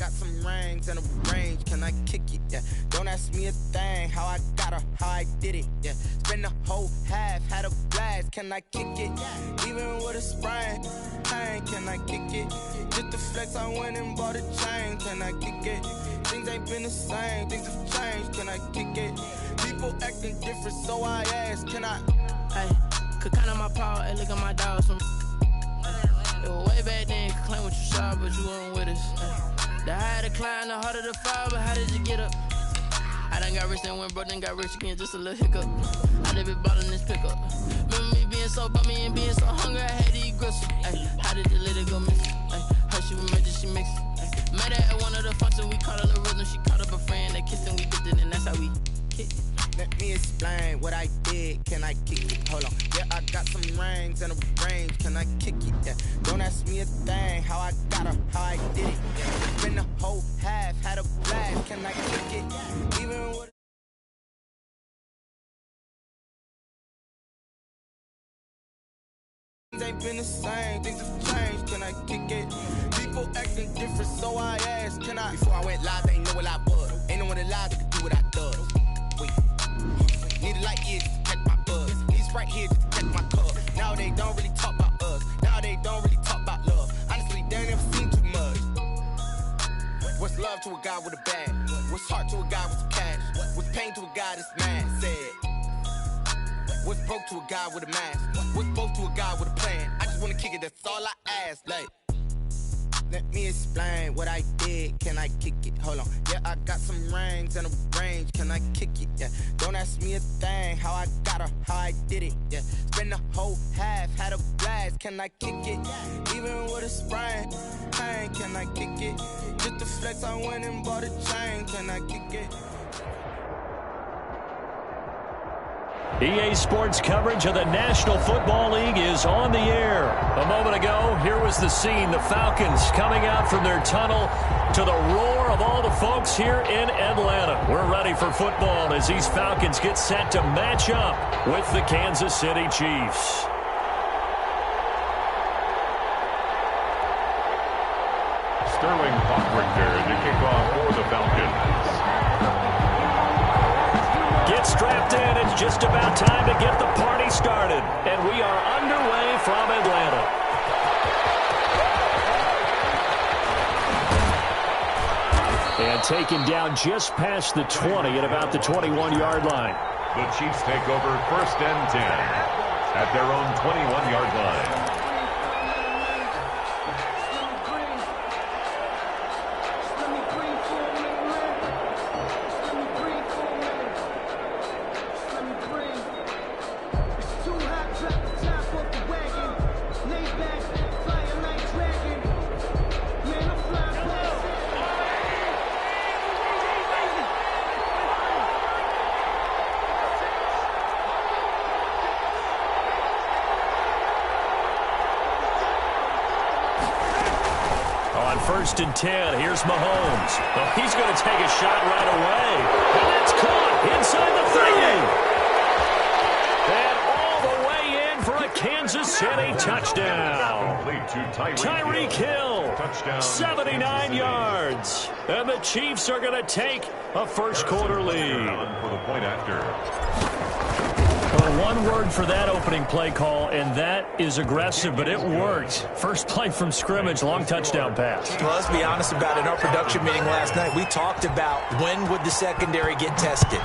got some rings and a range, can I kick it? Yeah, don't ask me a thing, how I got her, how I did it. Yeah, spend the whole half, had a blast, can I kick it? Even with a sprain, pain, can I kick it? Just the flex, I went and bought a chain, can I kick it? Things ain't been the same, things have changed, can I kick it? People acting different, so I ask, can I? Hey, could count on my power, hey, look at my dogs. It was way back then, could claim what you saw, but you weren't with us. The higher the climb, the harder the fall, but how did you get up? I done got rich, then went broke, then got rich again, just a little hiccup. I done been ballin' this pickup. Remember me being so bummy and being so hungry, I had to eat gristle. Ay, how did you let it go miss? Her she was made, she mixed. Met her at one of the functions, we caught a little rhythm, she caught up a friend, they kissed and we dipped it, and that's how we kicked it. Let me explain what I did, can I kick it? Hold on, yeah, I got some rings and a range, can I kick it? Yeah, don't ask me a thing, how I got her, how I did it. Yeah, spend the whole half, had a blast, can I kick it? Even with things ain't been the same, things have changed, can I kick it? People acting different, so I asked, can I? Before I went live, they ain't know what I was. Ain't no one alive that could do what I does. Wait, need a light years to catch my buzz. These right here just to catch my cup. Now they don't really talk about us. Now they don't really talk about love. Honestly, they ain't never seen too much. What's love to a guy with a bag? What's heart to a guy with some cash? What's pain to a guy that's mad? Said. What's broke to a guy with a mask? What's both to a guy with a plan? I just wanna kick it, that's all I ask. Like, let me explain what I did, can I kick it? Hold on, yeah, I got some rings and a range, can I kick it? Yeah, don't ask me a thing, how I got her, how I did it. Yeah, spend the whole half, had a blast, can I kick it? Even with a sprain, pain, can I kick it? Just the flex, I went and bought a chain, can I kick it? EA Sports coverage of the National Football League is on the air. A moment ago, here was the scene. The Falcons coming out from their tunnel to the roar of all the folks here in Atlanta. We're ready for football as these Falcons get set to match up with the Kansas City Chiefs. Sterling Buckrichter to kick off for the Falcons. Get strapped in. It's just about time to get the party started. And we are underway from Atlanta. And taken down just past the 20 at about the 21-yard line. The Chiefs take over 1st and 10 at their own 21-yard line. On 1st and 10, here's Mahomes. Oh, he's going to take a shot right away. And that's caught inside the 30. And all the way in for a Kansas City touchdown. Tyreek Hill, touchdown. 79 yards. And the Chiefs are going to take a first-quarter lead. For the point after. Well, one word for that opening play call, and that is aggressive, but it worked. First play from scrimmage, long touchdown pass. Well, let's be honest about it. In our production meeting last night, we talked about when would the secondary get tested.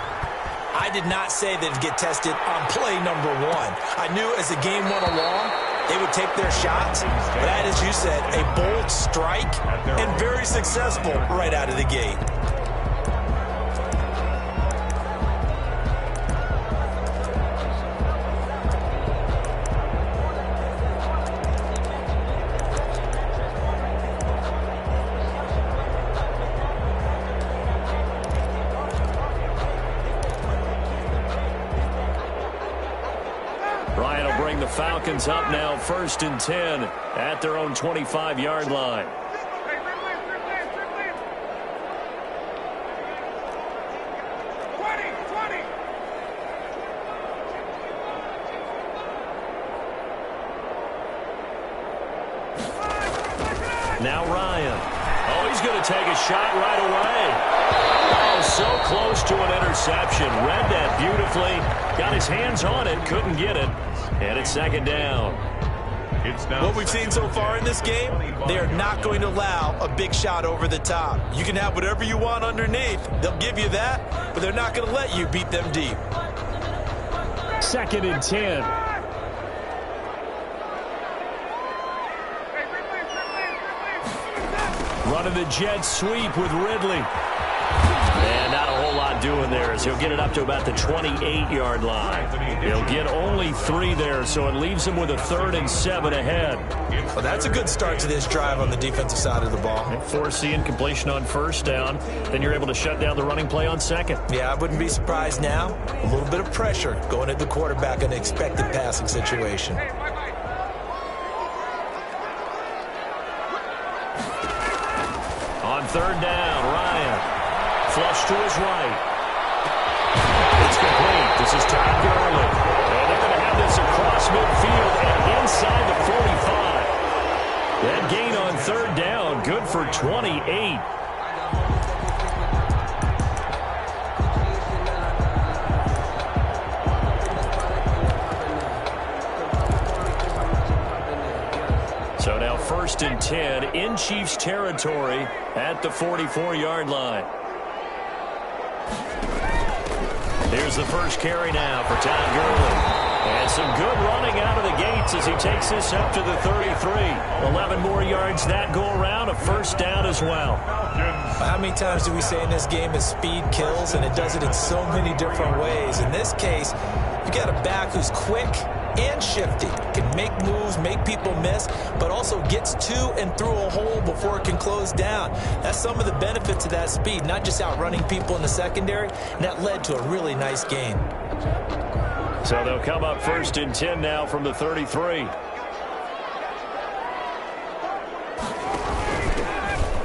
I did not say that it'd get tested on play number 1. I knew as the game went along, they would take their shots. But that, as you said, a bold strike and very successful right out of the gate. Falcons up now 1st and 10 at their own 25-yard line. Now Ryan. Oh, he's going to take a shot right away. Oh, so close to an interception. Read that beautifully. Got his hands on it, couldn't get it. And it's second down. What we've seen so far in this game, they are not going to allow a big shot over the top. You can have whatever you want underneath. They'll give you that, but they're not going to let you beat them deep. 2nd and 10. Running the jet sweep with Ridley. And not a whole lot doing there as he'll get it up to about the 28-yard line. He'll get only 3 there, so it leaves him with a 3rd and 7 ahead. Well, that's a good start to this drive on the defensive side of the ball. And forcing completion on 1st down. Then you're able to shut down the running play on 2nd. Yeah, I wouldn't be surprised now. A little bit of pressure going at the quarterback in an expected passing situation. On 3rd down, Ryan. Flush to his right. It's complete. This is Todd Gurley. And they're going to have this across midfield and inside the 45. That gain on 3rd down, good for 28. So now 1st and 10 in Chiefs territory at the 44-yard line. Here's the first carry now for Todd Gurley. And some good running out of the gates as he takes this up to the 33. 11 more yards that go around, a 1st down as well. How many times do we say in this game that speed kills, and it does it in so many different ways? In this case, you got a back who's quick and shifty, can make moves, make people miss, but also gets to and through a hole before it can close down. That's some of the benefits of that speed, not just outrunning people in the secondary, and that led to a really nice gain. So they'll come up 1st and 10 now from the 33.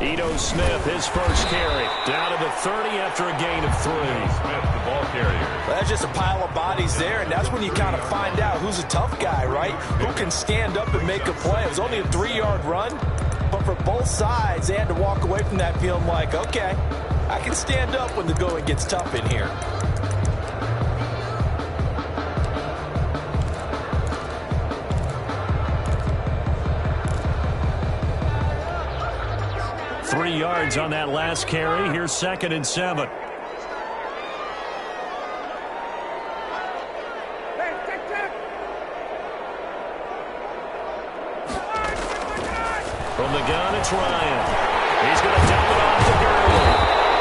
Ito Smith, his first carry, down to the 30 after a gain of 3. Smith, the ball carrier. Well, that's just a pile of bodies there, and that's when you kind of find out who's a tough guy, right? Who can stand up and make a play. It was only a 3-yard run, but for both sides, they had to walk away from that feeling like, okay, I can stand up when the going gets tough in here. Three yards on that last carry. Here's 2nd and 7. From the gun, it's Ryan. He's going to dump it off to Gurley.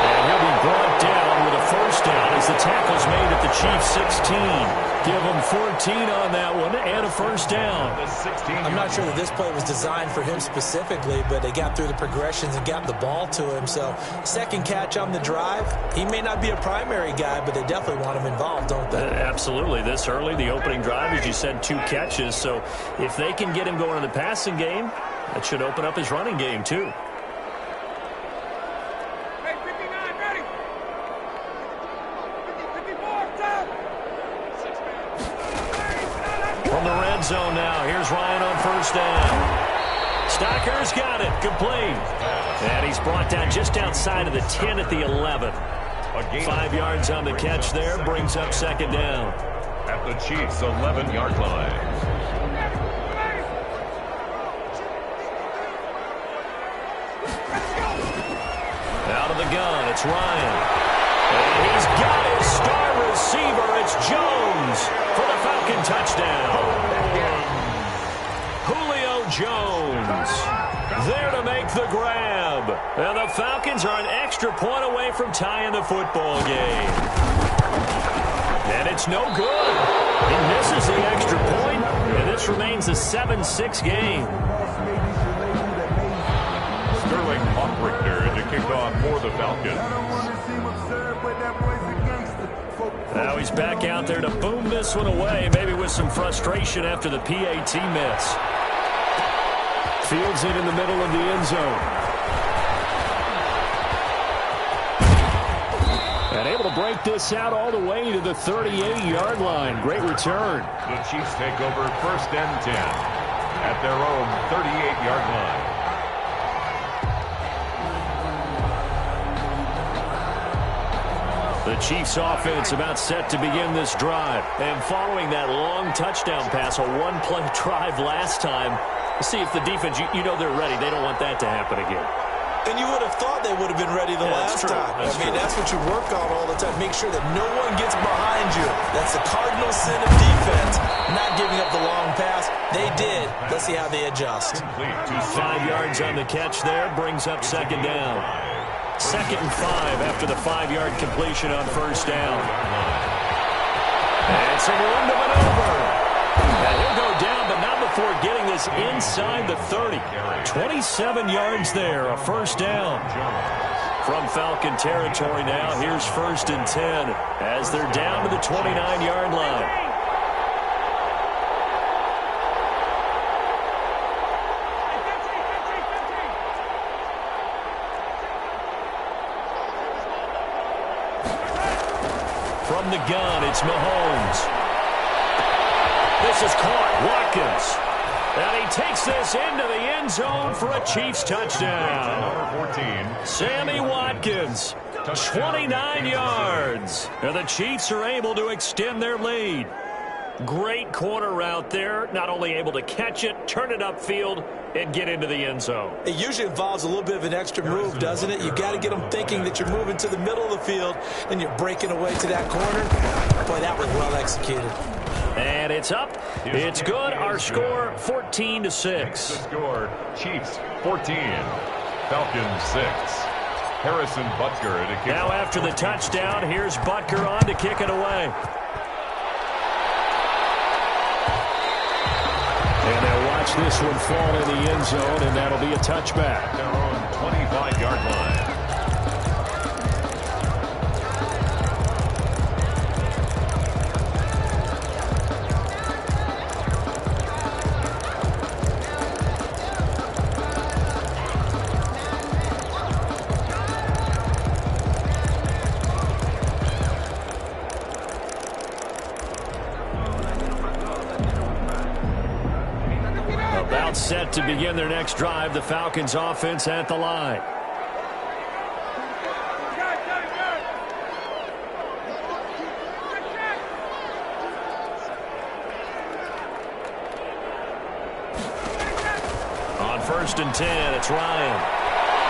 And he'll be brought down with a 1st down as the tackle's made at the Chiefs' 16. Give him 14 on that one and a 1st down. I'm not sure that this play was designed for him specifically, but they got through the progressions and got the ball to him. So 2nd catch on the drive. He may not be a primary guy, but they definitely want him involved, don't they? Absolutely. This early, the opening drive, as you said, 2 catches. So if they can get him going in the passing game, that should open up his running game too. From the red zone now, here's Ryan on 1st down. Stocker's got it, complete. And he's brought down just outside of the 10 at the 11. 5 yards on the catch there, brings up 2nd down. At the Chiefs' 11-yard line. Out of the gun, it's Ryan. And he's got his star receiver. It's Jones for the Falcon touchdown. Julio Jones there to make the grab. And the Falcons are an extra point away from tying the football game. And it's no good. He misses the extra point, and this remains a 7-6 game. Sterling Hawk-Richter to kick off for the Falcons. Now he's back out there to boom this one away, maybe with some frustration after the PAT miss. Fields it in the middle of the end zone. And able to break this out all the way to the 38-yard line. Great return. The Chiefs take over 1st and 10 at their own 38-yard line. The Chiefs offense about set to begin this drive. And following that long touchdown pass, a one-play drive last time, see if the defense, you know they're ready. They don't want that to happen again. And you would have thought they would have been ready the last time. That's what you work on all the time. Make sure that no one gets behind you. That's the cardinal sin of defense, not giving up the long pass. They did. Let's see how they adjust. 5 yards on the catch there, brings up second down. 2nd and 5 after the 5-yard completion on first down. And some room to maneuver. And he'll go down, but not before getting this inside the 30. 27 yards there, a first down. From Falcon territory now, here's 1st and 10 as they're down to the 29-yard line. From the gun, it's Mahomes. This is caught. Watkins. And he takes this into the end zone for a Chiefs touchdown. Number 14. Sammy Watkins, 29 yards. And the Chiefs are able to extend their lead. Great corner route there. Not only able to catch it, turn it upfield, and get into the end zone. It usually involves a little bit of an extra move, doesn't it? You got to get them thinking that you're moving to the middle of the field and you're breaking away to that corner. Boy, that was well executed. And it's up. It's good. Our score, 14-6. The score, Chiefs 14, Falcons 6. Harrison Butker to kick. Now after the touchdown, here's Butker on to kick it away. And they'll watch this one fall in the end zone, and that'll be a touchback. Their own 25-yard line. Set to begin their next drive, the Falcons offense at the line. On 1st and 10, it's Ryan.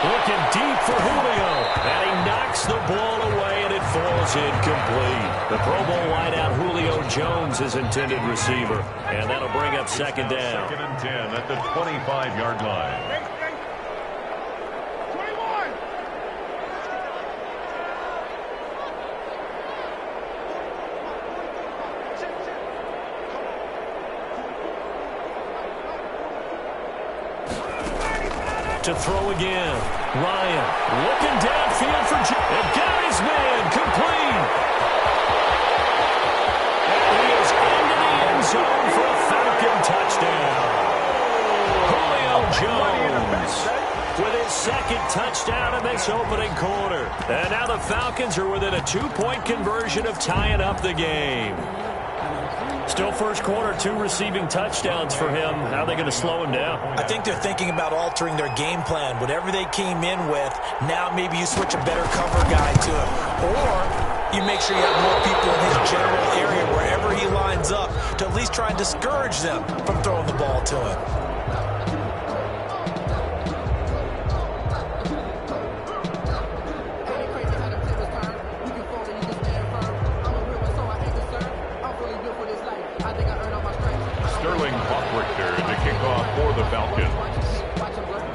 Looking deep for Julio. And he knocks the ball away, and it falls incomplete. The Pro Bowl wideout Julio Jones is intended receiver. And that'll bring up second down. 2nd and 10 at the 25-yard line. To throw again. Ryan looking downfield for and got his man complete. And he is into the end zone for a Falcon touchdown. Julio Jones with his 2nd touchdown in this opening quarter. And now the Falcons are within a 2-point conversion of tying up the game. Still first quarter, 2 receiving touchdowns for him. How are they going to slow him down? I think they're thinking about altering their game plan. Whatever they came in with, now maybe you switch a better cover guy to him. Or you make sure you have more people in his general area wherever he lines up to at least try and discourage them from throwing the ball to him.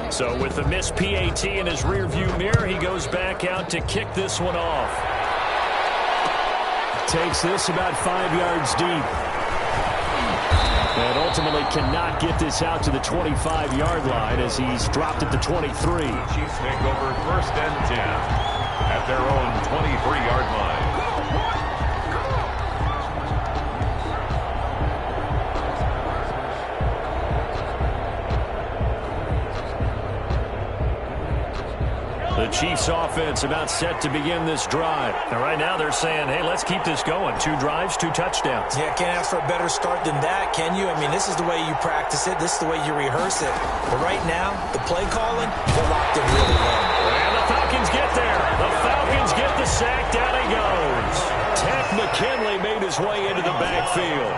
So with the missed PAT in his rearview mirror, he goes back out to kick this one off. Takes this about 5 yards deep. And ultimately cannot get this out to the 25-yard line as he's dropped at the 23. Chiefs take over 1st and 10 at their own 23-yard line. The Chiefs offense about set to begin this drive. And right now they're saying, hey, let's keep this going. 2 drives, 2 touchdowns. Yeah, can't ask for a better start than that, can you? I mean, this is the way you practice it. This is the way you rehearse it. But right now, the play calling, they're locked in really well. And the Falcons get there. The Falcons get the sack. Down he goes. his way into the backfield.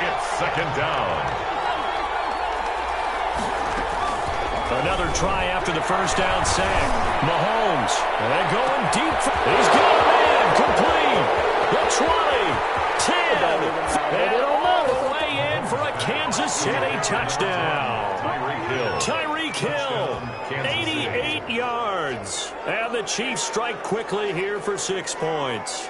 It's second down. Another try after the first down sack. Mahomes, and going deep. He's got a man complete. The 20, 10, and all the way in for a Kansas City touchdown. Tyreek Hill, 88 yards. And the Chiefs strike quickly here for 6 points.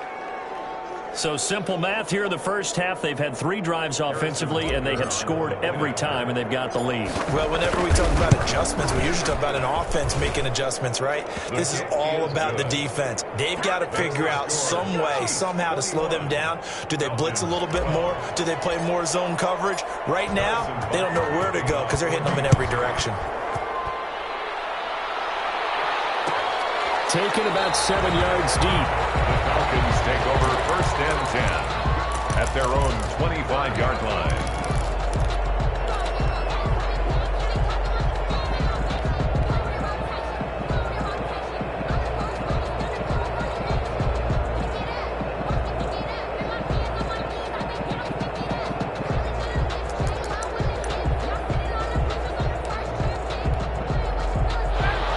So simple math here in the first half. They've had 3 drives offensively, and they have scored every time, and they've got the lead. Well, whenever we talk about adjustments, we usually talk about an offense making adjustments, right? This is all about the defense. They've got to figure out some way, somehow to slow them down. Do they blitz a little bit more? Do they play more zone coverage? Right now, they don't know where to go because they're hitting them in every direction. Taken about 7 yards deep. The Falcons take over first and 10 at their own 25-yard line.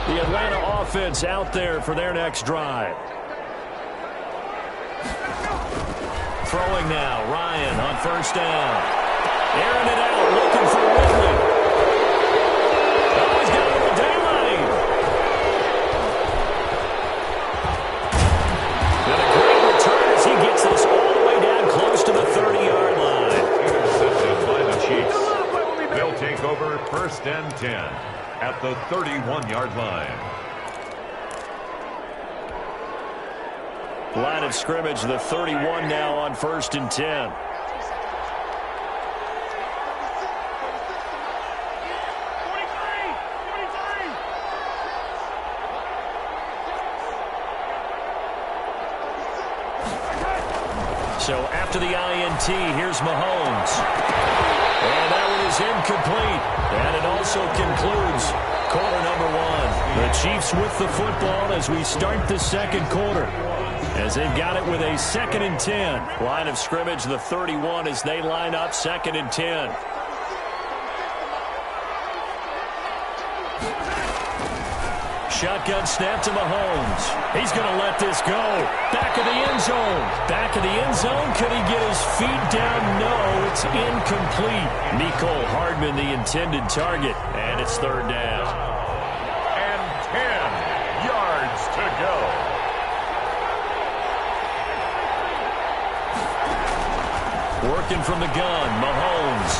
The Atlanta offense out there for their next drive. Throwing now, Ryan on first down. Airing it out, looking for Ridley. Oh, he's got a little daylight. And a great return as he gets this all the way down close to the 30-yard line. Intercepted by the Chiefs. They'll take over first and 10 at the 31-yard line. Line of scrimmage, the 31 now on first and 10. So after the INT, here's Mahomes. And that one is incomplete. And it also concludes quarter number 1. The Chiefs with the football as we start the second quarter. As they've got it with a 2nd and 10. Line of scrimmage, the 31 as they line up 2nd and 10. Shotgun snap to Mahomes. He's going to let this go. Back of the end zone. Back of the end zone. Could he get his feet down? No, it's incomplete. Mecole Hardman, the intended target. And it's 3rd down. And 10 yards to go. Working from the gun, Mahomes.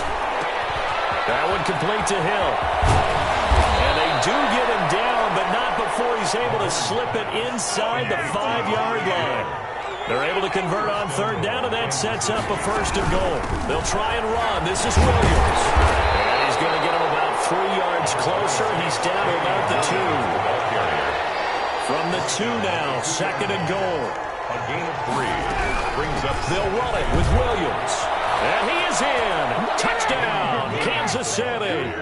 That one complete to Hill. And they do get him down, but not before he's able to slip it inside the 5-yard line. They're able to convert on 3rd down, and that sets up a 1st and goal. They'll try and run. This is Williams. And he's going to get him about 3 yards closer. He's down to about the 2. From the 2 now, 2nd and goal. A gain of 3 brings up. They'll run it with Williams. And he is in. Touchdown, Kansas City.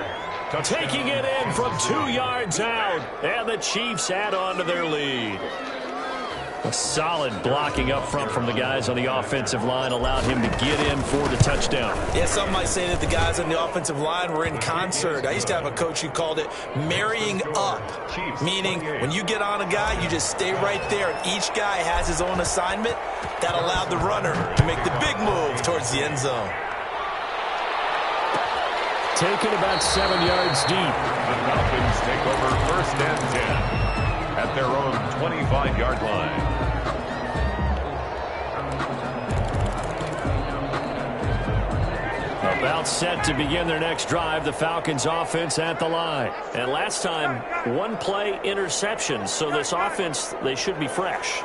Taking it in from 2 yards out. And the Chiefs add on to their lead. A solid blocking up front from the guys on the offensive line allowed him to get in for the touchdown. Yeah, some might say that the guys on the offensive line were in concert. I used to have a coach who called it marrying up, meaning when you get on a guy, you just stay right there, and each guy has his own assignment. That allowed the runner to make the big move towards the end zone. Taken about 7 yards deep. The Falcons take over first and 10 at their own 25-yard line. About set to begin their next drive, the Falcons offense at the line. And last time, 1-play interception, so this offense, they should be fresh.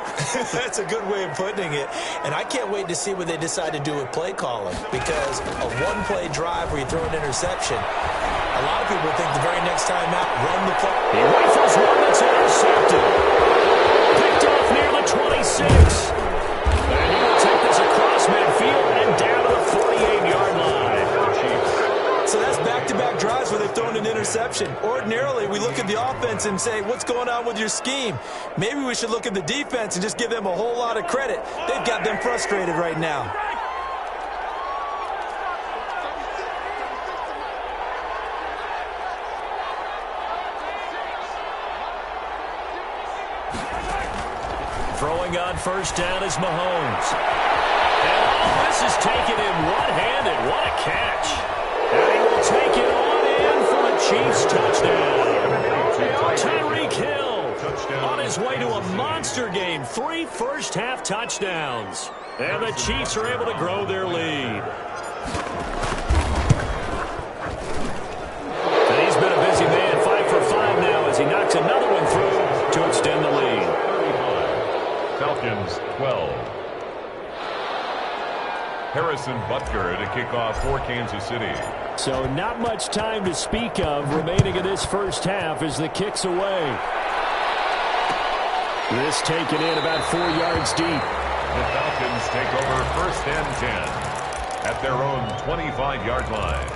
That's a good way of putting it. And I can't wait to see what they decide to do with play calling, because a 1-play drive where you throw an interception, a lot of people think the very next time out, run the play. He rifles one that's intercepted. Picked off near the 26. And he will take this across midfield and down to the 48-yard line. So that's back-to-back drives where they've thrown an interception. Ordinarily, necessarily we look at the offense and say, what's going on with your scheme? Maybe we should look at the defense and just give them a whole lot of credit. They've got them frustrated right now. Throwing on first down is Mahomes. And all this is taken in one-handed. What a catch. And he will take it on in for a Chiefs touchdown. Tyreek Hill on his way to a monster game. 3 first-half touchdowns. And the Chiefs are able to grow their lead. And he's been a busy man. 5 for 5 now as he knocks another one through to extend the lead. Falcons 12. Harrison Butker to kick off for Kansas City. So not much time to speak of remaining in this first half as the kick's away. This taken in about 4 yards deep. The Falcons take over first and 10 at their own 25-yard line.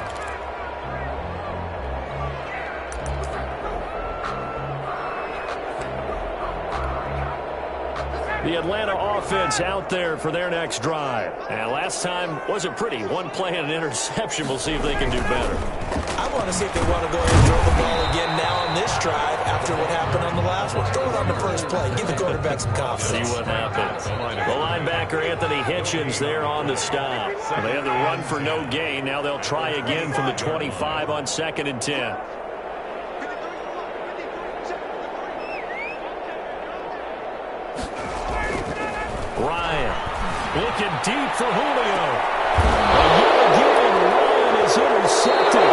The Atlanta offense out there for their next drive. And last time wasn't pretty. One play and an interception. We'll see if they can do better. I want to see if they want to go ahead and throw the ball again now on this drive after what happened on the last one. Throw it on the first play. Give the quarterback some confidence. See what happens. The linebacker, Anthony Hitchens, there on the stop. They had the run for no gain. Now they'll try again from the 25 on 2nd and 10. Ryan looking deep for Julio. And again, Ryan is intercepted.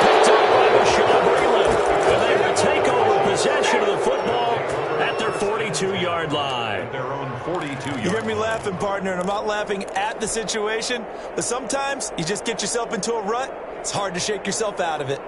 Picked up by Rashawn Breeland. And they will take over possession of the football at their 42-yard line. Their own 42-yard. You hear me laughing, partner, and I'm not laughing at the situation, but sometimes you just get yourself into a rut. It's hard to shake yourself out of it.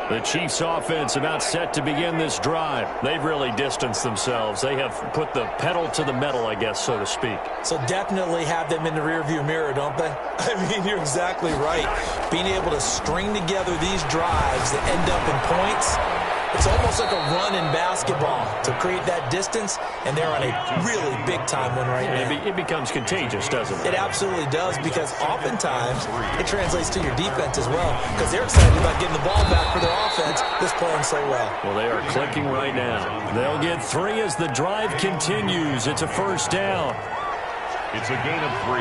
The Chiefs offense about set to begin this drive. They've really distanced themselves. They have put the pedal to the metal, I guess, so to speak. So definitely have them in the rearview mirror, don't they? I mean, you're exactly right. Being able to string together these drives that end up in points, it's almost like a run in basketball to create that distance, and they're on a really big-time one right now. It becomes contagious, doesn't it? It absolutely does, because oftentimes it translates to your defense as well, because they're excited about getting the ball back for their offense that's playing so well. Well, they are clicking right now. They'll get 3 as the drive continues. It's a first down. It's a gain of 3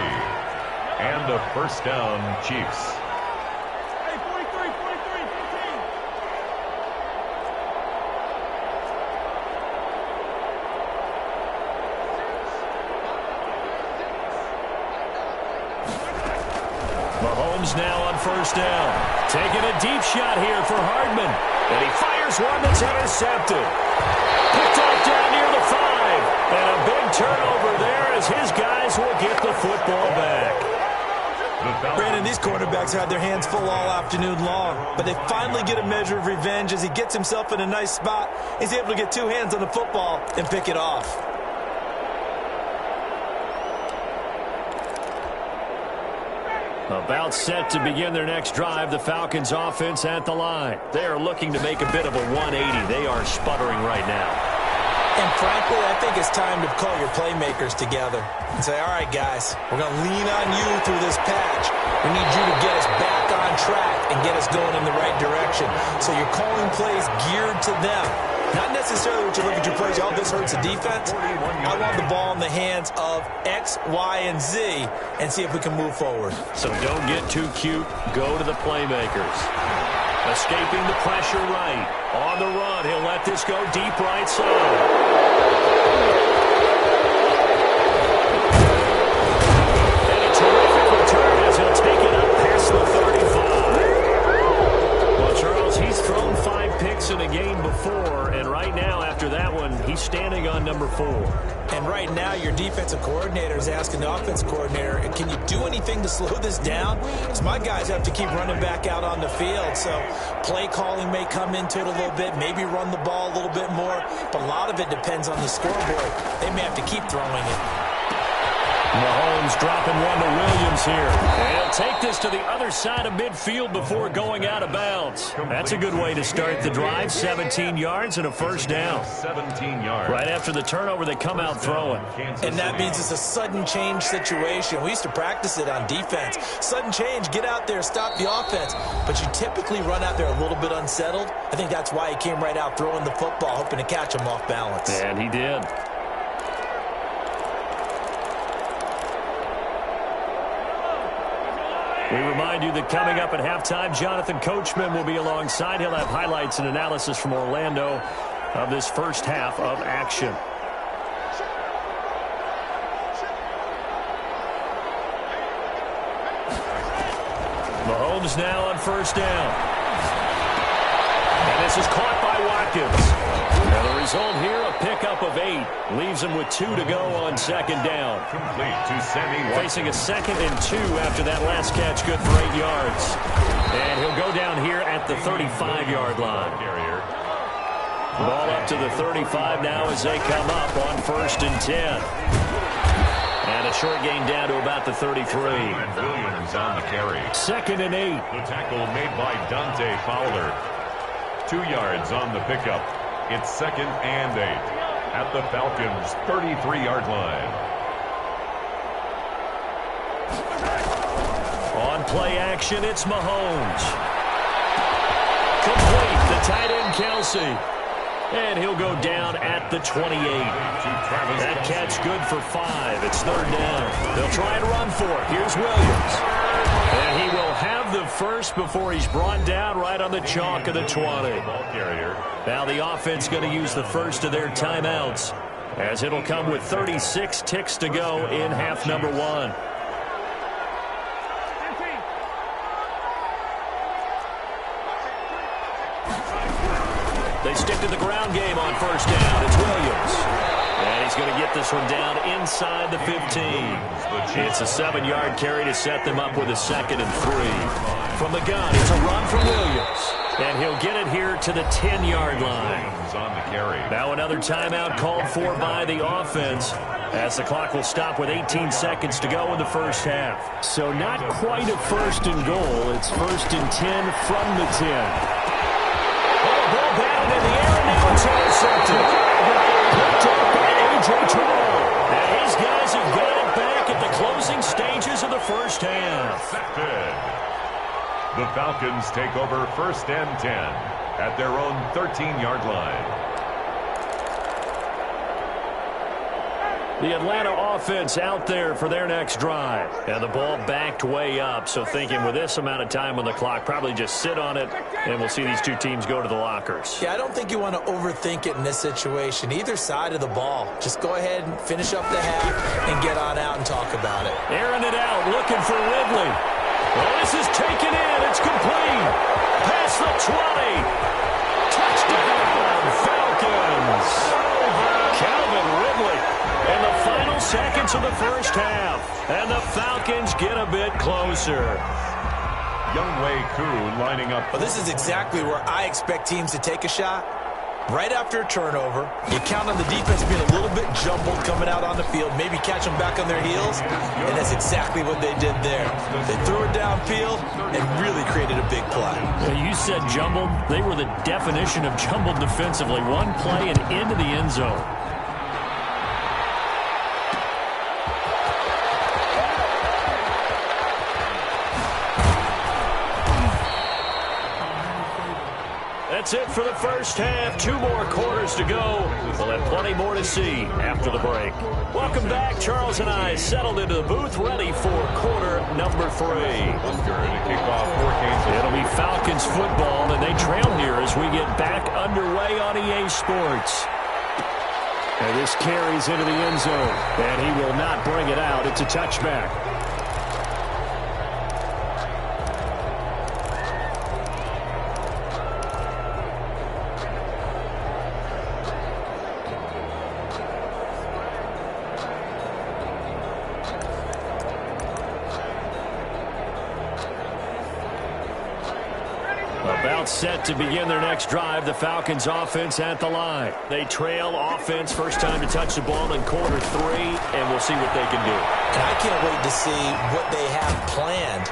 and a first down, Chiefs. Mahomes now on first down. Taking a deep shot here for Hardman. And he fires one that's intercepted. Picked off down near the 5. And a big turnover there as his guys will get the football back. Brandon, these quarterbacks had their hands full all afternoon long, but they finally get a measure of revenge as he gets himself in a nice spot. He's able to get 2 hands on the football and pick it off. About set to begin their next drive, the Falcons offense at the line. They are looking to make a bit of a 180. They are sputtering right now. And frankly, I think it's time to call your playmakers together and say, all right, guys, we're going to lean on you through this patch. We need you to get us back on track and get us going in the right direction. So you're calling plays geared to them. Not necessarily what you look at your plays, this hurts the defense. I want the ball in the hands of X, Y, and Z and see if we can move forward. So don't get too cute. Go to the playmakers. Escaping the pressure right. On the run, he'll let this go deep right side. And a terrific return as he'll take it up past the 35. Well, Charles, he's thrown 5 picks in a game before, and right now after that one, he's standing on number 4. And right now, your defensive coordinator is asking the offense coordinator, can you do anything to slow this down? Because my guys have to keep running back out on the field. So play calling may come into it a little bit, maybe run the ball a little bit more. But a lot of it depends on the scoreboard. They may have to keep throwing it. Mahomes dropping one to Williams here. And he'll take this to the other side of midfield before going out of bounds. That's a good way to start the drive. 17 yards and a first down. 17 yards. Right after the turnover, they come out throwing. And that means it's a sudden change situation. We used to practice it on defense. Sudden change, get out there, stop the offense. But you typically run out there a little bit unsettled. I think that's why he came right out throwing the football, hoping to catch him off balance. And he did. We remind you that coming up at halftime, Jonathan Coachman will be alongside. He'll have highlights and analysis from Orlando of this first half of action. Mahomes now on first down. And this is caught by Watkins. And the result here, a pickup of 8. Leaves him with 2 to go on second down. Complete to Sammy Watkins. Facing a 2nd and 2 after that last catch, good for 8 yards. And he'll go down here at the 35-yard line. Ball up to the 35 now as they come up on 1st and 10. And a short gain down to about the 33. And Williams on the carry. 2nd and 8. The tackle made by Dante Fowler. 2 yards on the pickup. It's 2nd and 8 at the Falcons' 33-yard line. On play action, it's Mahomes. Complete, the tight end Kelsey. And he'll go down at the 28. That catch good for 5. It's 3rd down. They'll try and run for it. Here's Williams. And he will have the first before he's brought down right on the chalk of the 20. Now the offense going to use the first of their timeouts, as it'll come with 36 ticks to go in half number 1. They stick to the ground game on first down. It's Williams. And he's going to get this one down inside the 15. It's a 7-yard carry to set them up with a 2nd and 3. From the gun, it's a run from Williams. And he'll get it here to the 10-yard line. Now another timeout called for by the offense, as the clock will stop with 18 seconds to go in the first half. So not quite a 1st and goal. It's 1st and 10 from the 10. Ball down in the air, and now it's intercepted. Picked up by A.J. Terrell. And these guys have got it back at the closing stages of the first half. The Falcons take over 1st and 10 at their own 13-yard line. The Atlanta offense out there for their next drive. And the ball backed way up, so thinking with this amount of time on the clock, probably just sit on it, and we'll see these two teams go to the lockers. Yeah, I don't think you want to overthink it in this situation. Either side of the ball. Just go ahead and finish up the half and get on out and talk about it. Airing it out, looking for Ridley. Well, this is taken in. It's complete. Past the 20. Touchdown, Falcons. Calvin Ridley. In the final seconds of the first half. And the Falcons get a bit closer. Younghoe Koo lining up. Well, this is exactly where I expect teams to take a shot. Right after a turnover, you count on the defense being a little bit jumbled coming out on the field, maybe catch them back on their heels, and that's exactly what they did there. They threw it downfield and really created a big play. You said jumbled. They were the definition of jumbled defensively. One play and into the end zone. That's it for the first half. 2 more quarters to go. We'll have plenty more to see after the break. Welcome back. Charles and I settled into the booth, ready for quarter number 3. It'll be Falcons football, and they trail here as we get back underway on EA Sports. And this carries into the end zone, and he will not bring it out. It's a touchback. About set to begin their next drive, the Falcons offense at the line. They trail offense, first time to touch the ball in quarter 3, and we'll see what they can do. And I can't wait to see what they have planned.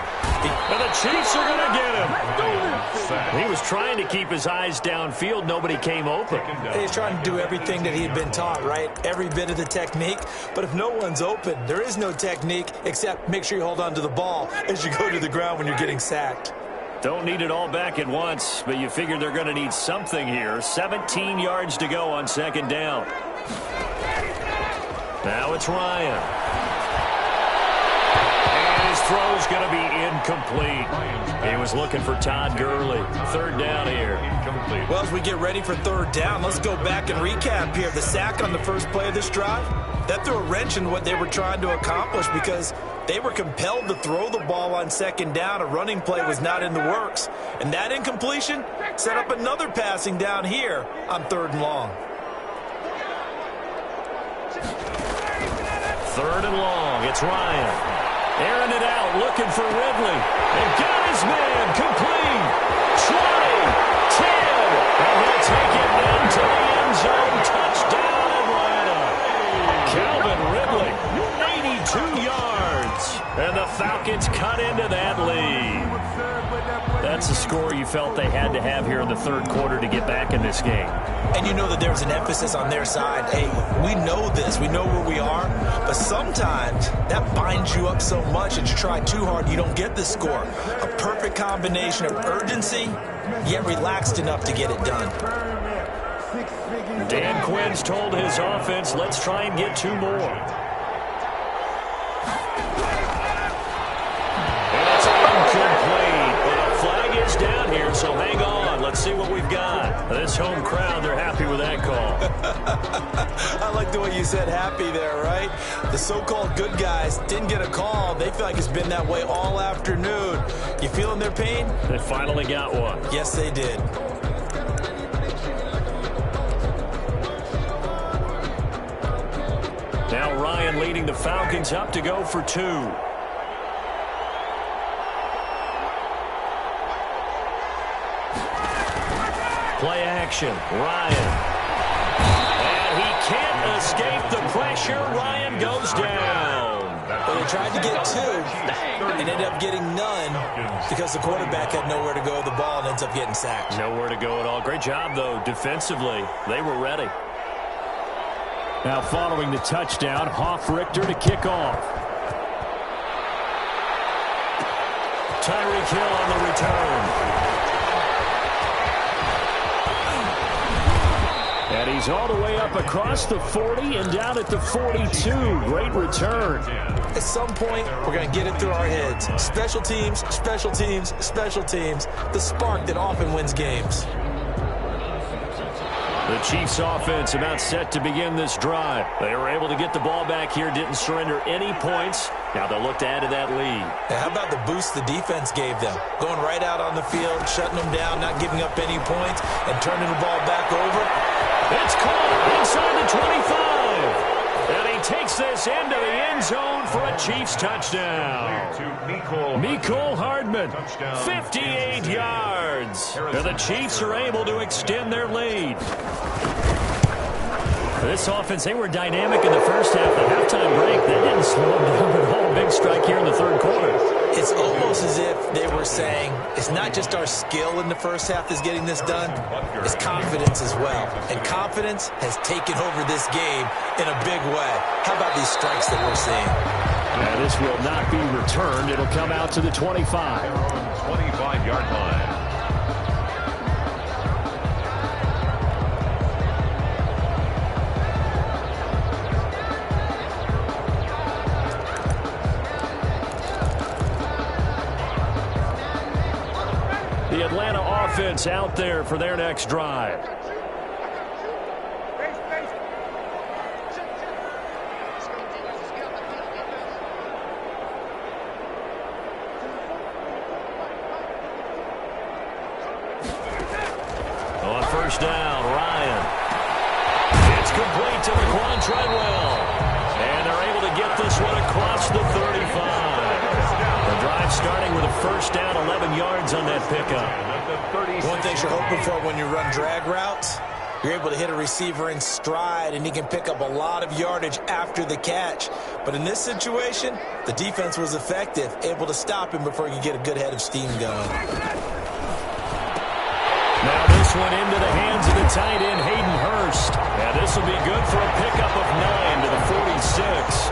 And the Chiefs are going to get him. He was trying to keep his eyes downfield. Nobody came open. He's trying to do everything that he had been taught, right? Every bit of the technique. But if no one's open, there is no technique except make sure you hold on to the ball as you go to the ground when you're getting sacked. Don't need it all back at once, but you figure they're going to need something here. 17 yards to go on second down. Now it's Ryan. And his throw's going to be incomplete. He was looking for Todd Gurley. Third down here. Incomplete. Well, as we get ready for third down, let's go back and recap here. The sack on the first play of this drive, that threw a wrench in what they were trying to accomplish because they were compelled to throw the ball on second down. A running play was not in the works. And that incompletion set up another passing down here on third and long. Third and long. It's Ryan. Airing it out, looking for Ridley. And got his man complete. 20, 10. And he'll take it into the end zone. Touchdown Atlanta. Calvin Ridley, 82 yards. And the Falcons cut into that lead. That's a score you felt they had to have here in the third quarter to get back in this game. And you know that there's an emphasis on their side. Hey, we know this. We know where we are. But sometimes that binds you up so much that you try too hard, you don't get the score. A perfect combination of urgency, yet relaxed enough to get it done. Dan Quinn's told his offense, let's try and get 2 more. And it's incomplete. But a flag is down here, so hang on. Let's see what we've got. This home crowd, they're happy with that call. I like the way you said happy there, right? The so-called good guys didn't get a call. They feel like it's been that way all afternoon. You feeling their pain? They finally got one. Yes, they did. Now Ryan leading the Falcons up to go for 2. Play action, Ryan. And he can't escape the pressure. Ryan goes down. Well, they tried to get 2 and ended up getting none because the quarterback had nowhere to go with the ball and ends up getting sacked. Nowhere to go at all. Great job, though, defensively. They were ready. Now following the touchdown, Hoff-Richter to kick off. Tyreek Hill on the return. And he's all the way up across the 40 and down at the 42. Great return. At some point, we're going to get it through our heads. Special teams, special teams, special teams. The spark that often wins games. The Chiefs offense about set to begin this drive. They were able to get the ball back here, didn't surrender any points. Now they'll look to add to that lead. And how about the boost the defense gave them? Going right out on the field, shutting them down, not giving up any points, and turning the ball back over. It's caught inside the 25. And he takes this into the end zone for a Chiefs touchdown. Mecole Hardman, 58 yards. And the Chiefs are able to extend their lead. This offense, they were dynamic in the first half. The halftime break, they didn't slow them down at all. Big strike here in the third quarter. It's almost as if they were saying, it's not just our skill in the first half that's getting this done, it's confidence as well. And confidence has taken over this game in a big way. How about these strikes that we're seeing? Now this will not be returned. It'll come out to the 25. 25-yard line. The Atlanta offense out there for their next drive. On first down, Ryan. It's complete to Laquan Treadwell. And they're able to get this one across the 35. The drive starting with a first down, 11 yards on that pickup. One thing you're hoping for when you run drag routes, you're able to hit a receiver in stride, and he can pick up a lot of yardage after the catch. But in this situation, the defense was effective, able to stop him before he could get a good head of steam going. Now this one into the hands of the tight end, Hayden Hurst. And this will be good for a pickup of 9 to the 46.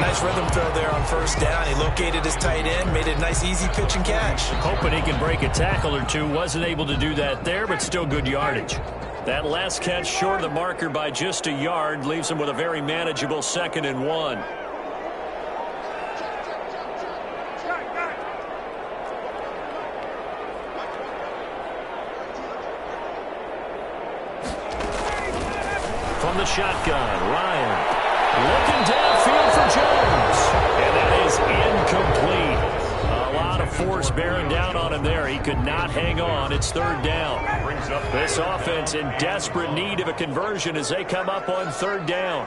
Nice rhythm throw there on first down. He located his tight end, made it a nice, easy pitch and catch. Hoping he can break a tackle or two. Wasn't able to do that there, but still good yardage. That last catch short of the marker by just a yard leaves him with a very manageable 2nd and 1. From the shotgun, Ryan. Looking downfield for Jones. And that is incomplete. A lot of force bearing down on him there. He could not hang on. It's 3rd down. This offense in desperate need of a conversion as they come up on 3rd down.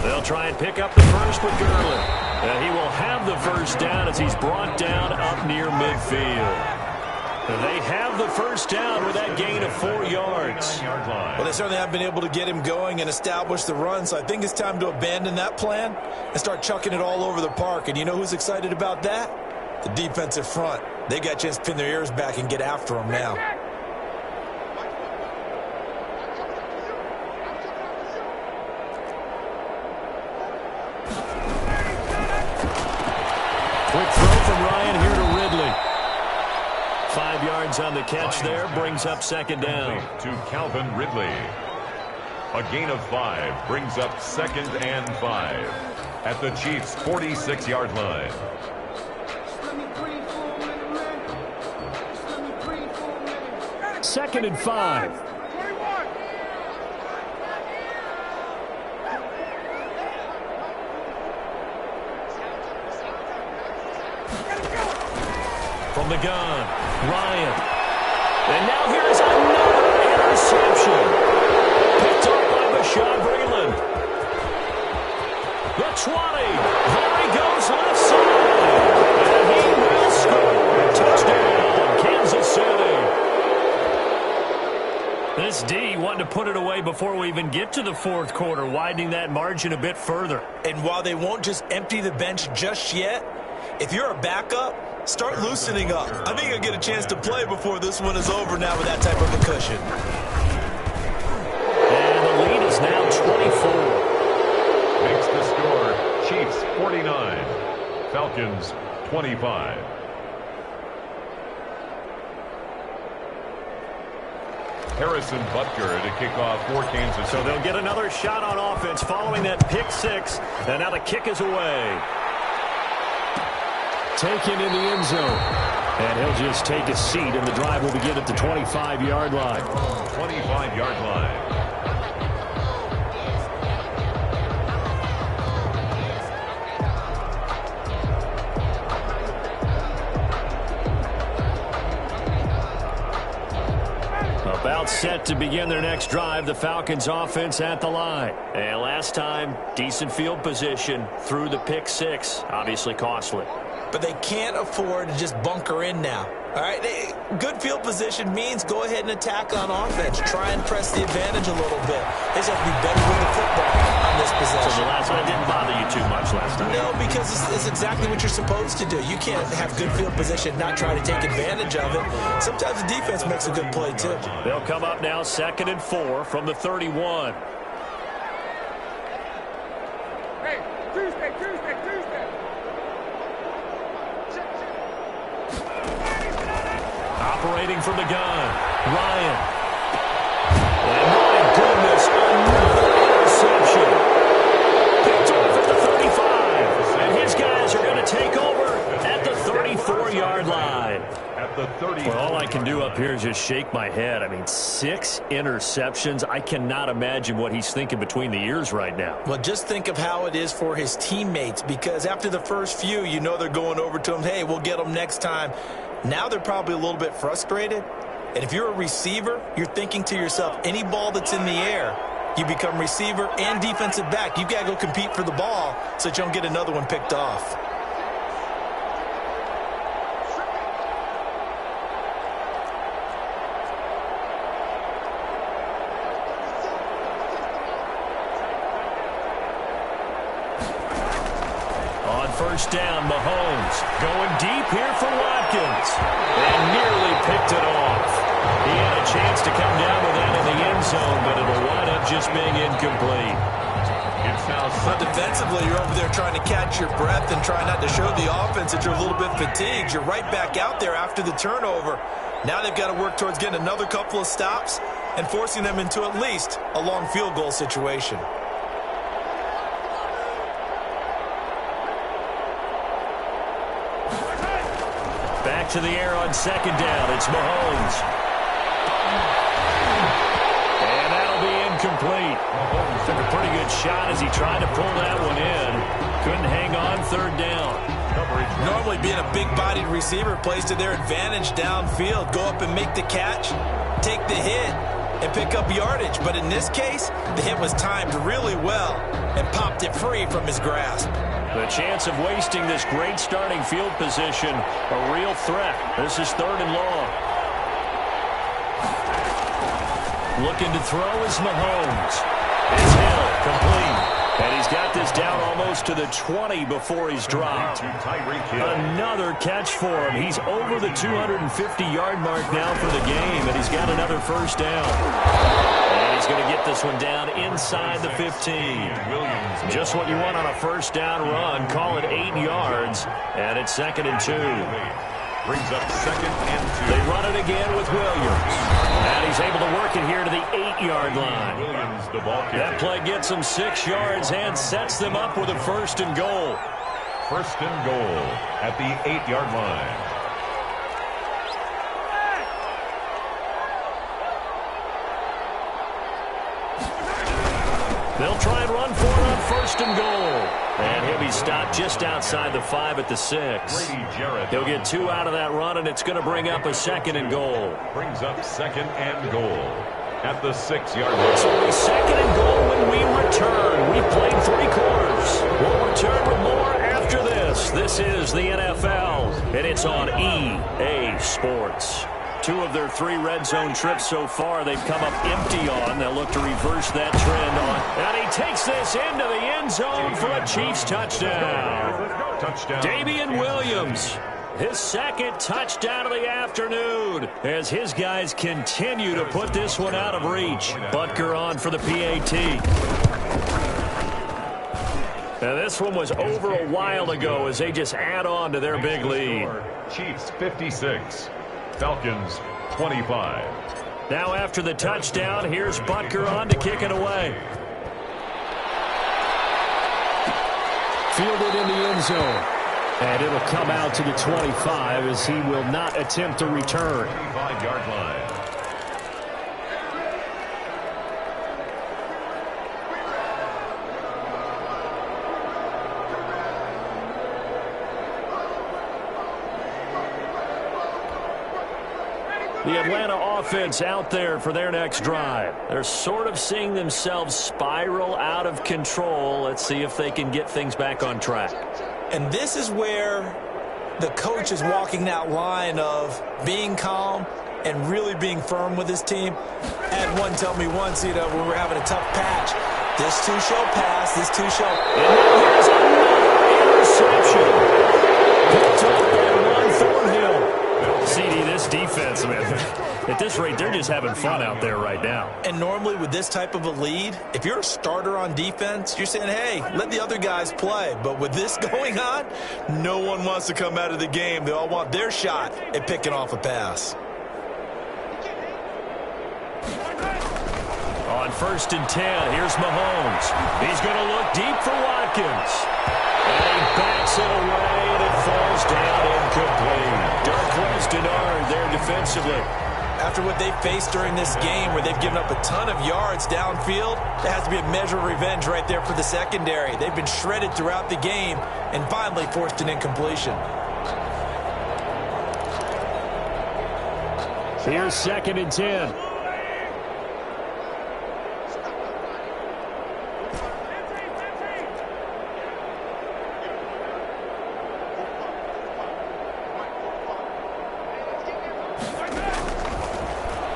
They'll try and pick up the first with Gurley. And he will have the first down as he's brought down up near midfield. And they have the first down with that gain of 4 yards. Well, they certainly haven't been able to get him going and establish the run, so I think it's time to abandon that plan and start chucking it all over the park. And you know who's excited about that? The defensive front. They got a chance to pin their ears back and get after him now. Quick throw from Ryan here to Ridley. 5 yards on the catch there, brings up 2nd down. To Calvin Ridley. A gain of 5 brings up 2nd and 5 at the Chiefs' 46-yard line. Second and 5. From the gun, Ryan. And now here's another interception. Picked up by Bashaud Breeland. The 20. There he goes left side. And he will score. Touchdown, Kansas City. This D wanting to put it away before we even get to the 4th quarter, widening that margin a bit further. And while they won't just empty the bench just yet, if you're a backup, start loosening up. I think you'll get a chance to play before this one is over now with that type of a cushion. And the lead is now 24. Makes the score Chiefs 49, Falcons 25. Harrison Butker to kick off for Kansas City. So they'll get another shot on offense following that pick 6. And now the kick is away. Taken in the end zone. And he'll just take a seat, and the drive will begin at the 25-yard line. 25-yard line. About set to begin their next drive, the Falcons offense at the line. And last time, decent field position through the pick 6. Obviously costly. But they can't afford to just bunker in now. All right, good field position means go ahead and attack on offense. Try and press the advantage a little bit. They just have to be better with the football on this possession. So the last one didn't bother you too much last time. No, because it's exactly what you're supposed to do. You can't have good field position, not try to take advantage of it. Sometimes the defense makes a good play, too. They'll come up now 2nd and 4 from the 31. Operating from the gun, Ryan. And my goodness, another interception. Picked off at the 35. And his guys are going to take over at the 34-yard line. At the the 30. Well, all I can do up here is just shake my head. I mean, 6 interceptions. I cannot imagine what he's thinking between the ears right now. Well, just think of how it is for his teammates, because after the first few, you know they're going over to him, hey, we'll get them next time. Now they're probably a little bit frustrated. And if you're a receiver, you're thinking to yourself, any ball that's in the air, you become receiver and defensive back. You've got to go compete for the ball so that you don't get another one picked off. First down, Mahomes going deep here for Watkins, and nearly picked it off. He had a chance to come down with that in the end zone, but it'll wind up just being incomplete. But defensively, you're over there trying to catch your breath and try not to show the offense that you're a little bit fatigued. You're right back out there after the turnover. Now they've got to work towards getting another couple of stops and forcing them into at least a long field goal situation. Back to the air on second down. It's Mahomes. And that'll be incomplete. Mahomes took a pretty good shot as he tried to pull that one in. Couldn't hang on third down. Normally being a big-bodied receiver plays to their advantage downfield. Go up and make the catch, take the hit, and pick up yardage. But in this case, the hit was timed really well and popped it free from his grasp. The chance of wasting this great starting field position, a real threat. This is 3rd and long. Looking to throw is Mahomes. It's Hill, complete. And he's got this down almost to the 20 before he's dropped. Another catch for him. He's over the 250-yard mark now for the game, and he's got another first down. And he's going to get this one down inside the 15. Just what you want on a first down run. Call it 8 yards, and it's 2nd and 2. Brings up 2nd and 2. They run it again with Williams. And he's able to work it here to the 8-yard line. Williams, the ball carrier. That play gets them 6 yards and sets them up with a 1st and goal. 1st and goal at the 8-yard line. They'll try and run for it on 1st and goal. And he'll be stopped just outside the 5 at the 6. He'll get 2 out of that run, and it's going to bring up a 2nd and goal. Brings up 2nd and goal at the 6-yard line. So it'll be 2nd and goal when we return. We've played 3 quarters. We'll return with more after this. This is the NFL, and it's on EA Sports. 2 of their 3 red zone trips so far they've come up empty on. They'll look to reverse that trend on. And he takes this into the end zone for a Chiefs touchdown. Damian Williams, his 2nd touchdown of the afternoon as his guys continue to put this one out of reach. Butker on for the PAT. Now this one was over a while ago as they just add on to their big lead. Chiefs 56. Falcons 25. Now after the touchdown, here's Butker on to kick it away. Fielded in the end zone. And it'll come out to the 25 as he will not attempt to return. 25-yard line. The Atlanta offense out there for their next drive. They're sort of seeing themselves spiral out of control. Let's see if they can get things back on track. And this is where the coach is walking that line of being calm and really being firm with his team. I had one tell me once, when we're having a tough patch, this too shall pass, this too shall... And now here's another interception. Picked up by Ron Thornhill. CD, this defense, man, at this rate, they're just having fun out there right now. And normally with this type of a lead, if you're a starter on defense, you're saying, hey, let the other guys play. But with this going on, no one wants to come out of the game. They all want their shot at picking off a pass. On 1st and 10, here's Mahomes. He's going to look deep for Watkins. And he backs it away, and it falls down incomplete. Darqueze Dennard there defensively. After what they faced during this game where they've given up a ton of yards downfield, there has to be a measure of revenge right there for the secondary. They've been shredded throughout the game and finally forced an incompletion. Here's 2nd and 10.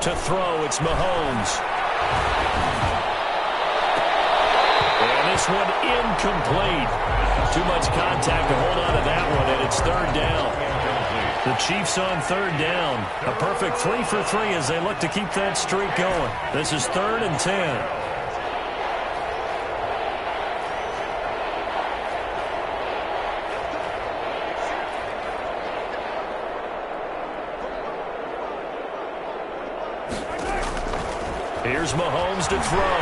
To throw, it's Mahomes. And this one incomplete. Too much contact to hold on to that one, and it's 3rd down. The Chiefs on 3rd down. A perfect 3 for 3 as they look to keep that streak going. This is 3rd and 10. Here's Mahomes to throw.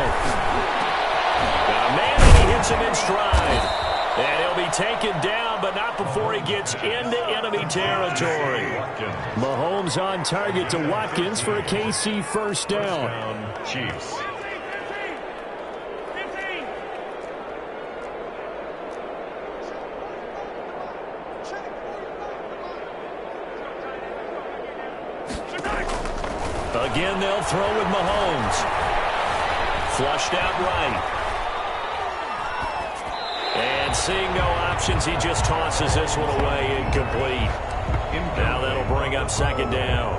Now, man, he hits him in stride. And he'll be taken down, but not before he gets into enemy territory. Mahomes on target to Watkins for a KC 1st down. Chiefs. Again, they'll throw with Mahomes. Flushed out right. And seeing no options, he just tosses this one away, incomplete. Now that'll bring up 2nd down.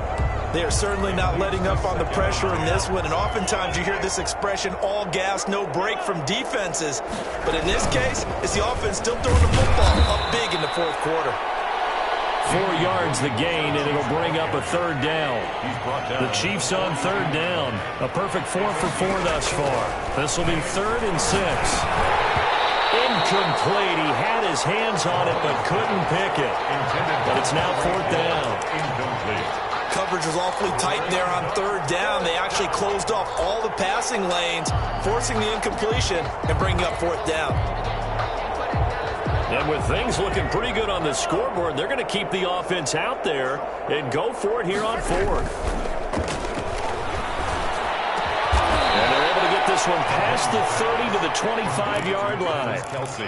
They are certainly not letting up on the pressure in this one, and oftentimes you hear this expression, all gas, no break from defenses. But in this case, it's the offense still throwing the football up big in the 4th quarter. 4 yards the gain, and it'll bring up a 3rd down. The Chiefs on 3rd down. A perfect 4 for 4 thus far. This will be 3rd and 6. Incomplete. He had his hands on it, but couldn't pick it. But it's now 4th down. Coverage was awfully tight there on 3rd down. They actually closed off all the passing lanes, forcing the incompletion and bringing up 4th down. And with things looking pretty good on the scoreboard, they're going to keep the offense out there and go for it here on 4th. And they're able to get this one past the 30 to the 25-yard line.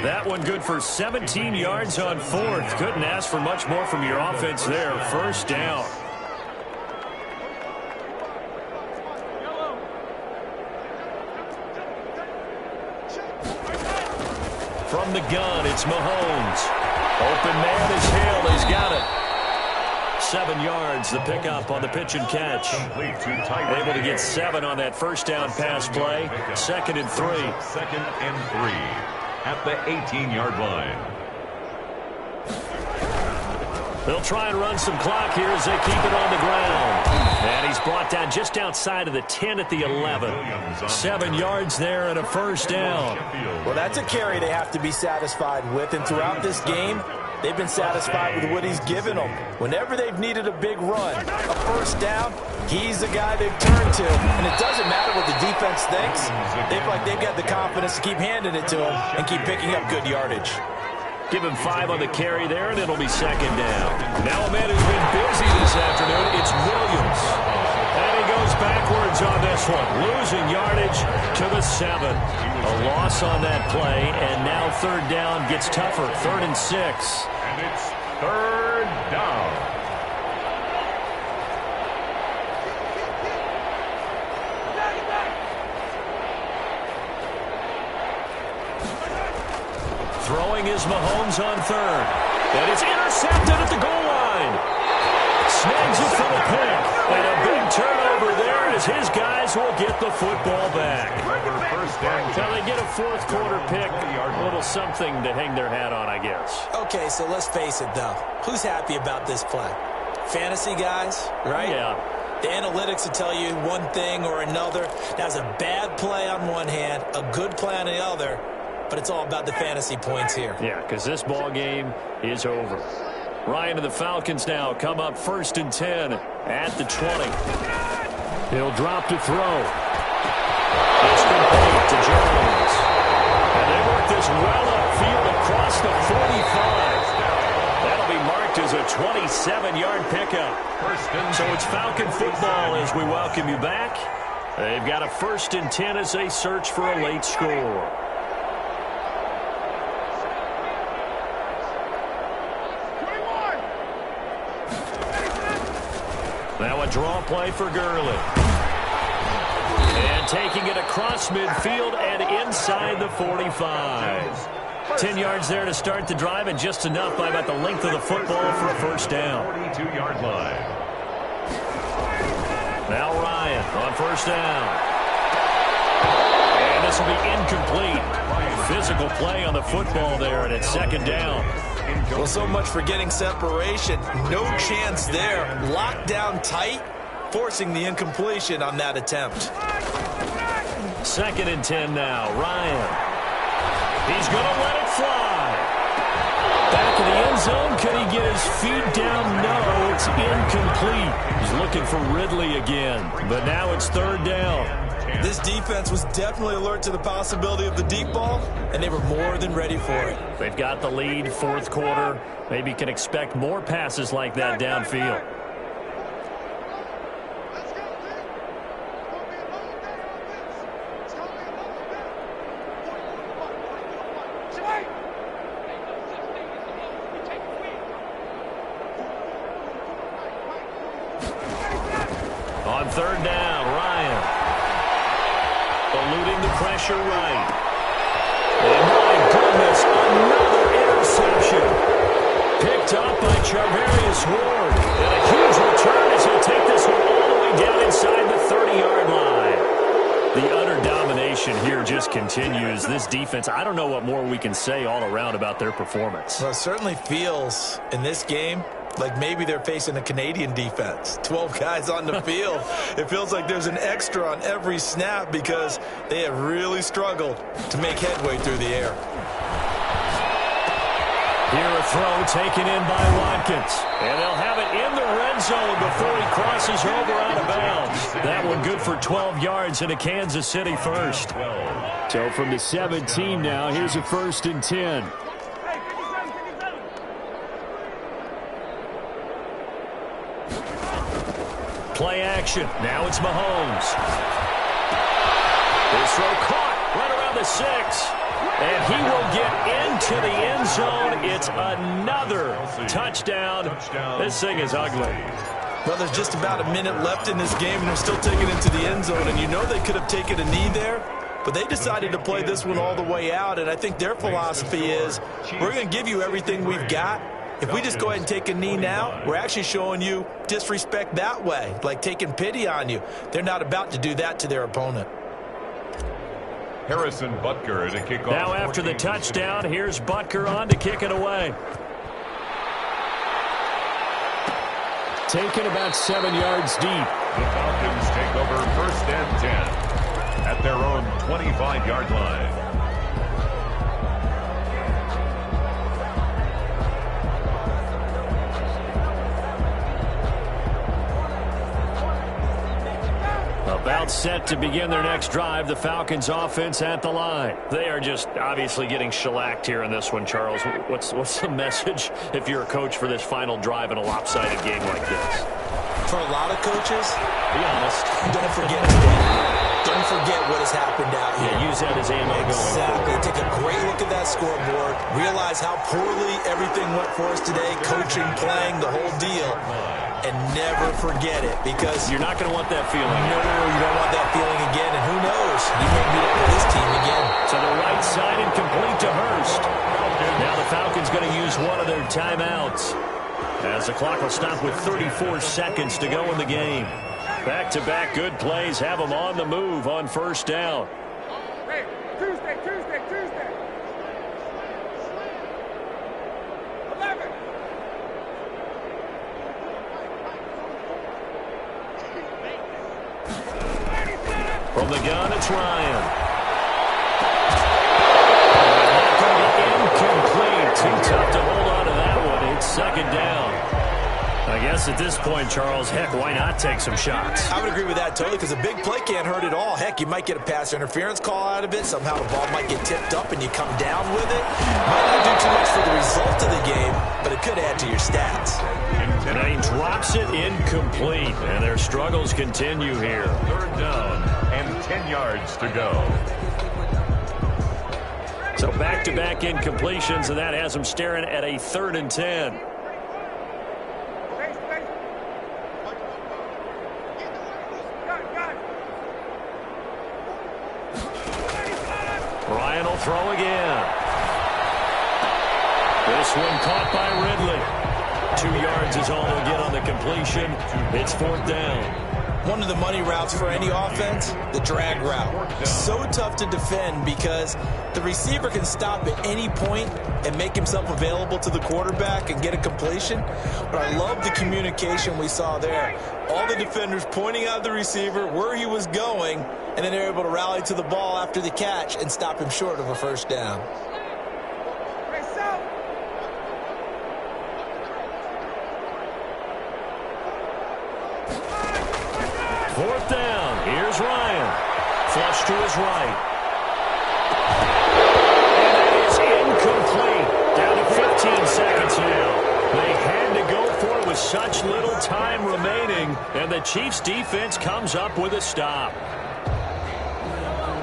That one good for 17 yards on 4th. Couldn't ask for much more from your offense there. 1st down. From the gun, it's Mahomes. Open man is Hill. He's got it. 7 yards, the pickup on the pitch and catch. Able to get 7 on that 1st down pass play. 2nd and 3. 2nd and 3 at the 18-yard line. They'll try and run some clock here as they keep it on the ground. And he's brought down just outside of the 10 at the 11. 7 yards there and a 1st down. Well, that's a carry they have to be satisfied with. And throughout this game, they've been satisfied with what he's given them. Whenever they've needed a big run, a 1st down, he's the guy they've turned to. And it doesn't matter what the defense thinks. They feel like they've got the confidence to keep handing it to him and keep picking up good yardage. Give him 5 on the carry there, and it'll be 2nd down. Now a man who's been busy this afternoon, it's Williams. And he goes backwards on this one, losing yardage to the 7. A loss on that play, and now 3rd down gets tougher, 3rd and 6. And it's 3rd down. Throwing is Mahomes on 3rd. And it's intercepted at the goal line. Snags it for the pick. And a big turnover there as his guys will get the football back. Now they get a 4th quarter pick. A little something to hang their hat on, I guess. Okay, so let's face it, though. Who's happy about this play? Fantasy guys, right? Yeah. The analytics will tell you one thing or another. That's a bad play on one hand, a good play on the other. But it's all about the fantasy points here. Yeah, because this ball game is over. Ryan and the Falcons now come up 1st and 10 at the 20. He'll drop to throw. It's complete to Jones. And they work is well upfield across the 45. That'll be marked as a 27-yard pickup. So it's Falcon football as we welcome you back. They've got a 1st and 10 as they search for a late score. Now a draw play for Gurley. And taking it across midfield and inside the 45. 10 yards there to start the drive, and just enough by about the length of the football for a first down. 42-yard line. Now Ryan on first down. And this will be incomplete. Physical play on the football there, and it's 2nd down. Well, so much for getting separation. No chance there. Locked down tight, forcing the incompletion on that attempt. 2nd and 10 now. Ryan. He's going to let it fly. Back in the end zone. Can he get his feet down? No, it's incomplete. He's looking for Ridley again. But now it's 3rd down. This defense was definitely alert to the possibility of the deep ball, and they were more than ready for it. They've got the lead, 4th quarter. Maybe can expect more passes like that downfield. On 3rd down, Ryan. Eluding the pressure right. And my goodness, another interception. Picked up by Charvarius Ward. And a huge return as he'll take this one all the way down inside the 30-yard line. The utter domination here just continues. This defense, I don't know what more we can say all around about their performance. Well, it certainly feels in this game like maybe they're facing a Canadian defense. 12 guys on the field. It feels like there's an extra on every snap because they have really struggled to make headway through the air. Here a throw taken in by Watkins. And they'll have it in the red zone before he crosses over out of bounds. That one good for 12 yards into Kansas City first. So from the 17 now, here's a 1st and 10. Play action. Now it's Mahomes. His throw caught right around the 6. And he will get into the end zone. It's another touchdown. This thing is ugly. Well, there's just about a minute left in this game, and they're still taking it into the end zone. And you know they could have taken a knee there, but they decided to play this one all the way out. And I think their philosophy is, we're going to give you everything we've got. If we just go ahead and take a knee now, we're actually showing you disrespect that way, like taking pity on you. They're not about to do that to their opponent. Harrison Butker to kick off. Now after the touchdown, here's Butker on to kick it away. Taken about 7 yards deep. The Falcons take over 1st and 10 at their own 25-yard line. About set to begin their next drive, the Falcons offense at the line. They are just obviously getting shellacked here in this one, Charles. What's the message if you're a coach for this final drive in a lopsided game like this? For a lot of coaches, be honest, don't forget today. Don't forget what has happened out here. Yeah, use that as ammo exactly. going forward. Take a great look at that scoreboard. Realize how poorly everything went for us today, coaching, playing, the whole deal. And never forget it, because you're not going to want that feeling. No, you don't want that feeling again. And who knows? You may meet up with this team again. To the right side and complete to Hurst. Now the Falcons going to use one of their timeouts, as the clock will stop with 34 seconds to go in the game. Back-to-back good plays have them on the move on 1st down. Hey, Tuesday. 11. From the gun, it's Ryan. Not going to be incomplete. Too tough to hold on to that one. It's 2nd down. I guess at this point, Charles, heck, why not take some shots? I would agree with that totally, because a big play can't hurt at all. Heck, you might get a pass interference call out of it. Somehow the ball might get tipped up and you come down with it. Might not do too much for the result of the game, but it could add to your stats. And he drops it incomplete, and their struggles continue here. 3rd down and 10 yards to go. So back-to-back incompletions, and that has them staring at a 3rd and 10. Ryan will throw again. This one caught by Ridley. 2 yards is all he'll get on the completion. It's 4th down. One of the money routes for any offense, the drag route. So tough to defend because the receiver can stop at any point and make himself available to the quarterback and get a completion. But I love the communication we saw there. All the defenders pointing out the receiver, where he was going, and then they're able to rally to the ball after the catch and stop him short of a 1st down. 4th down. Here's Ryan. Flush to his right. And that is incomplete. Down to 15 seconds now. They had to go for it with such little time remaining, and the Chiefs' defense comes up with a stop.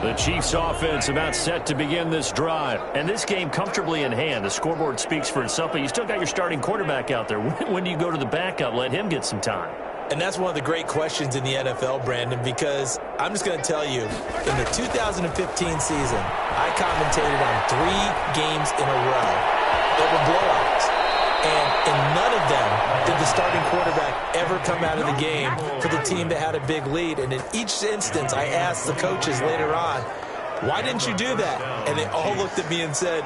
The Chiefs' offense about set to begin this drive. And this game comfortably in hand. The scoreboard speaks for itself, but you still got your starting quarterback out there. When do you go to the backup? Let him get some time. And that's one of the great questions in the NFL, Brandon, because I'm just going to tell you, in the 2015 season, I commentated on 3 games in a row that were blowouts. And in none of them did the starting quarterback ever come out of the game for the team that had a big lead. And in each instance, I asked the coaches later on, why didn't you do that? And they all looked at me and said,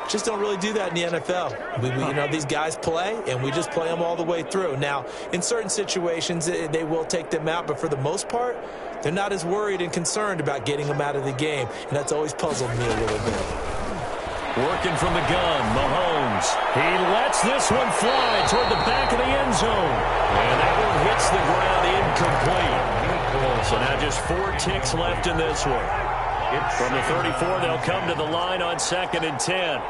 just don't really do that in the NFL. You know, these guys play, and we just play them all the way through. Now, in certain situations, they will take them out, but for the most part, they're not as worried and concerned about getting them out of the game, and that's always puzzled me a little bit. Working from the gun, Mahomes. He lets this one fly toward the back of the end zone. And that one hits the ground incomplete. So now just 4 ticks left in this one. From the 34, they'll come to the line on 2nd and 10.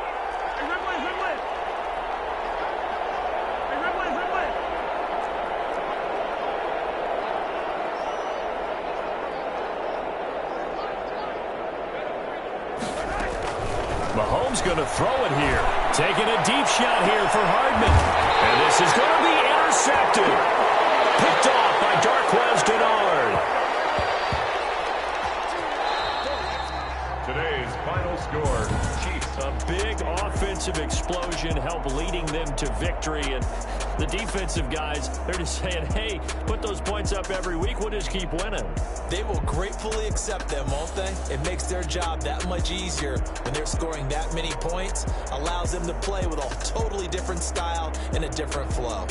Mahomes going to throw it here. Taking a deep shot here for Hardman. And this is going to be intercepted. Picked off by Darquez Dennard. Today's final score, Chiefs. A big offensive explosion helped leading them to victory. And the defensive guys, they're just saying, hey, put those points up every week. We'll just keep winning. They will gratefully accept them, won't they? It makes their job that much easier when they're scoring that many points. Allows them to play with a totally different style and a different flow.